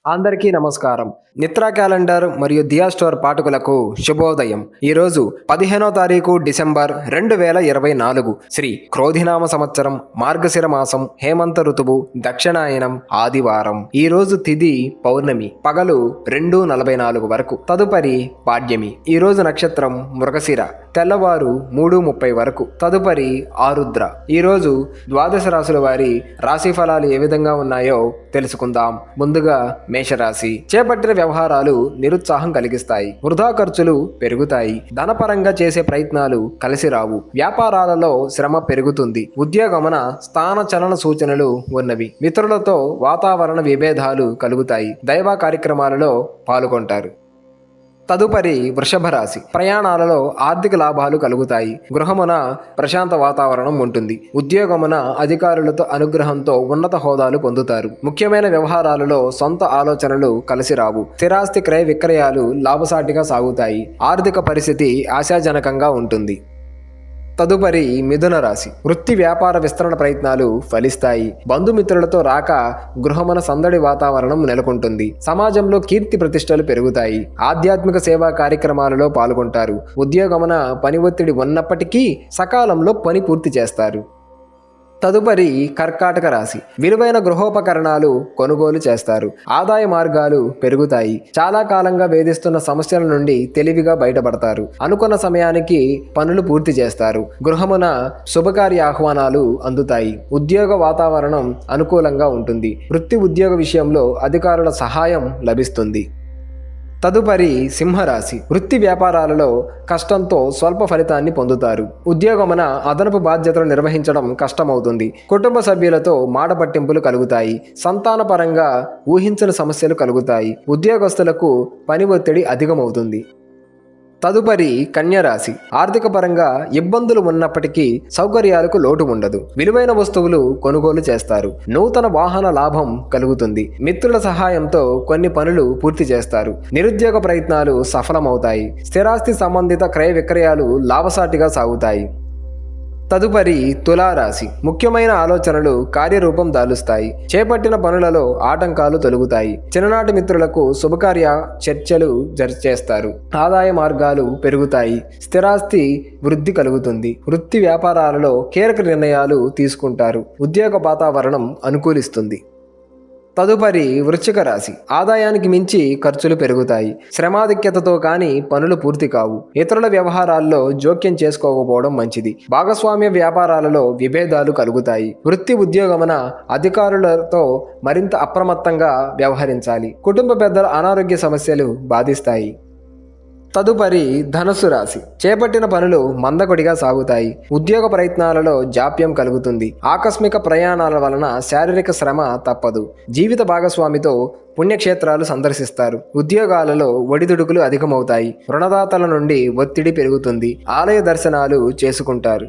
అందరికీ నమస్కారం. నిత్రా క్యాలెండర్ మరియు దియా స్టోర్ పాఠకులకు శుభోదయం. ఈరోజు 15వ తారీఖు డిసెంబర్ 2024 శ్రీ క్రోధినామ సంవత్సరం, మార్గశిర మాసం, హేమంత ఋతువు, దక్షిణాయనం, ఆదివారం. ఈరోజు తిథి పౌర్ణమి, పగలు 2:44 వరకు. తదుపరి పాడ్యమి. ఈరోజు నక్షత్రం మృగశిర, తెల్లవారు 3:30 వరకు. తదుపరి ఆరుద్ర. ఈరోజు ద్వాదశ రాశుల వారి రాశి ఫలాలు ఏ విధంగా ఉన్నాయో తెలుసుకుందాం. ముందుగా మేషరాశి. చేపట్టిన వ్యవహారాలు నిరుత్సాహం కలిగిస్తాయి. వృధా ఖర్చులు పెరుగుతాయి. ధనపరంగా చేసే ప్రయత్నాలు కలిసి రావు. వ్యాపారాలలో శ్రమ పెరుగుతుంది. ఉద్యోగమన స్థాన చలన సూచనలు ఉన్నవి. మిత్రులతో వాతావరణ విభేదాలు కలుగుతాయి. దైవ కార్యక్రమాలలో పాల్గొంటారు. తదుపరి వృషభ రాశి. ప్రయాణాలలో ఆర్థిక లాభాలు కలుగుతాయి. గృహమున ప్రశాంత వాతావరణం ఉంటుంది. ఉద్యోగమున అధికారులతో అనుగ్రహంతో ఉన్నత హోదాలు పొందుతారు. ముఖ్యమైన వ్యవహారాలలో సొంత ఆలోచనలు కలిసి రావు. స్థిరాస్తి క్రయ విక్రయాలు లాభసాటిగా సాగుతాయి. ఆర్థిక పరిస్థితి ఆశాజనకంగా ఉంటుంది. తదుపరి మిథున రాశి. వృత్తి వ్యాపార విస్తరణ ప్రయత్నాలు ఫలిస్తాయి. బంధుమిత్రులతో రాక గృహమున సందడి వాతావరణం నెలకొంటుంది. సమాజంలో కీర్తి ప్రతిష్టలు పెరుగుతాయి. ఆధ్యాత్మిక సేవా కార్యక్రమాలలో పాల్గొంటారు. ఉద్యోగమున పని ఒత్తిడి ఉన్నప్పటికీ సకాలంలో పని పూర్తి చేస్తారు. తదుపరి కర్కాటక రాశి. విలువైన గృహోపకరణాలు కొనుగోలు చేస్తారు. ఆదాయ మార్గాలు పెరుగుతాయి. చాలా కాలంగా వేధిస్తున్న సమస్యల నుండి తెలివిగా బయటపడతారు. అనుకున్న సమయానికి పనులు పూర్తి చేస్తారు. గృహమున శుభకార్య ఆహ్వానాలు అందుతాయి. ఉద్యోగ వాతావరణం అనుకూలంగా ఉంటుంది. వృత్తి ఉద్యోగ విషయంలో అధికారుల సహాయం లభిస్తుంది. తదుపరి సింహరాశి. వృత్తి వ్యాపారాలలో కష్టంతో స్వల్ప ఫలితాన్ని పొందుతారు. ఉద్యోగమున అదనపు బాధ్యతలు నిర్వహించడం కష్టమవుతుంది. కుటుంబ సభ్యులతో మాట పట్టింపులు కలుగుతాయి. సంతానపరంగా ఊహించని సమస్యలు కలుగుతాయి. ఉద్యోగస్తులకు పని ఒత్తిడి అధికమవుతుంది. తదుపరి కన్యరాశి. ఆర్థిక పరంగా ఇబ్బందులు ఉన్నప్పటికీ సౌకర్యాలకు లోటు ఉండదు. విలువైన వస్తువులు కొనుగోలు చేస్తారు. నూతన వాహన లాభం కలుగుతుంది. మిత్రుల సహాయంతో కొన్ని పనులు పూర్తి చేస్తారు. నిరుద్యోగ ప్రయత్నాలు సఫలమవుతాయి. స్థిరాస్తి సంబంధిత క్రయ విక్రయాలు లాభసాటిగా సాగుతాయి. తదుపరి తులారాశి. ముఖ్యమైన ఆలోచనలు కార్యరూపం దాలుస్తాయి. చేపట్టిన పనులలో ఆటంకాలు తొలగుతాయి. చిన్ననాటి మిత్రులకు శుభకార్య చర్చలు చేస్తారు. ఆదాయ మార్గాలు పెరుగుతాయి. స్థిరాస్తి వృద్ధి కలుగుతుంది. వృత్తి వ్యాపారాలలో కీలక నిర్ణయాలు తీసుకుంటారు. ఉద్యోగ వాతావరణం అనుకూలిస్తుంది. తదుపరి వృశ్చిక రాశి. ఆదాయానికి మించి ఖర్చులు పెరుగుతాయి. శ్రమాధిక్యతతో కానీ పనులు పూర్తి కావు. ఇతరుల వ్యవహారాల్లో జోక్యం చేసుకోకపోవడం మంచిది. భాగస్వామ్య వ్యాపారాలలో విభేదాలు కలుగుతాయి. వృత్తి ఉద్యోగమున అధికారులతో మరింత అప్రమత్తంగా వ్యవహరించాలి. కుటుంబ పెద్దల అనారోగ్య సమస్యలు బాధిస్తాయి. తదుపరి ధనుసు రాశి. చేపట్టిన పనులు మందకొడిగా సాగుతాయి. ఉద్యోగ ప్రయత్నాలలో జాప్యం కలుగుతుంది. ఆకస్మిక ప్రయాణాల వలన శారీరక శ్రమ తప్పదు. జీవిత భాగస్వామితో పుణ్యక్షేత్రాలు సందర్శిస్తారు. ఉద్యోగాలలో ఒడిదుడుకులు అధికమవుతాయి. రుణదాతల నుండి ఒత్తిడి పెరుగుతుంది. ఆలయ దర్శనాలు చేసుకుంటారు.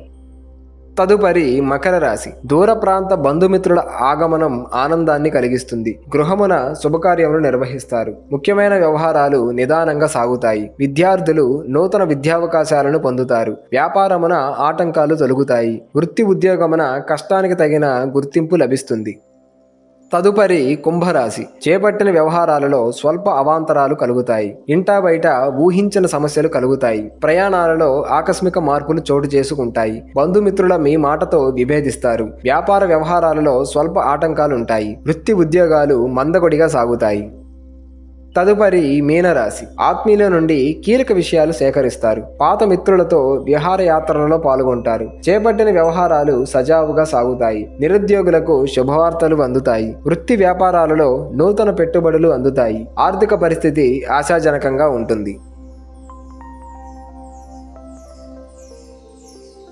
తదుపరి మకర రాశి. దూర ప్రాంత బంధుమిత్రుల ఆగమనం ఆనందాన్ని కలిగిస్తుంది. గృహమున శుభకార్యములు నిర్వహిస్తారు. ముఖ్యమైన వ్యవహారాలు నిదానంగా సాగుతాయి. విద్యార్థులు నూతన విద్యావకాశాలను పొందుతారు. వ్యాపారమున ఆటంకాలు తొలగుతాయి. వృత్తి ఉద్యోగమున కష్టానికి తగిన గుర్తింపు లభిస్తుంది. తదుపరి కుంభరాశి. చేపట్టిన వ్యవహారాలలో స్వల్ప అవాంతరాలు కలుగుతాయి. ఇంటా బయట ఊహించిన సమస్యలు కలుగుతాయి. ప్రయాణాలలో ఆకస్మిక మార్పులు చోటు చేసుకుంటాయి. బంధుమిత్రుల మీ మాటతో విభేదిస్తారు. వ్యాపార వ్యవహారాలలో స్వల్ప ఆటంకాలుంటాయి. వృత్తి ఉద్యోగాలు మందకొడిగా సాగుతాయి. తదుపరి మీనరాశి. ఆత్మీయుల నుండి కీలక విషయాలు సేకరిస్తారు. పాత మిత్రులతో విహారయాత్రలలో పాల్గొంటారు. చేపట్టిన వ్యవహారాలు సజావుగా సాగుతాయి. నిరుద్యోగులకు శుభవార్తలు అందుతాయి. వృత్తి వ్యాపారాలలో నూతన పెట్టుబడులు అందుతాయి. ఆర్థిక పరిస్థితి ఆశాజనకంగా ఉంటుంది.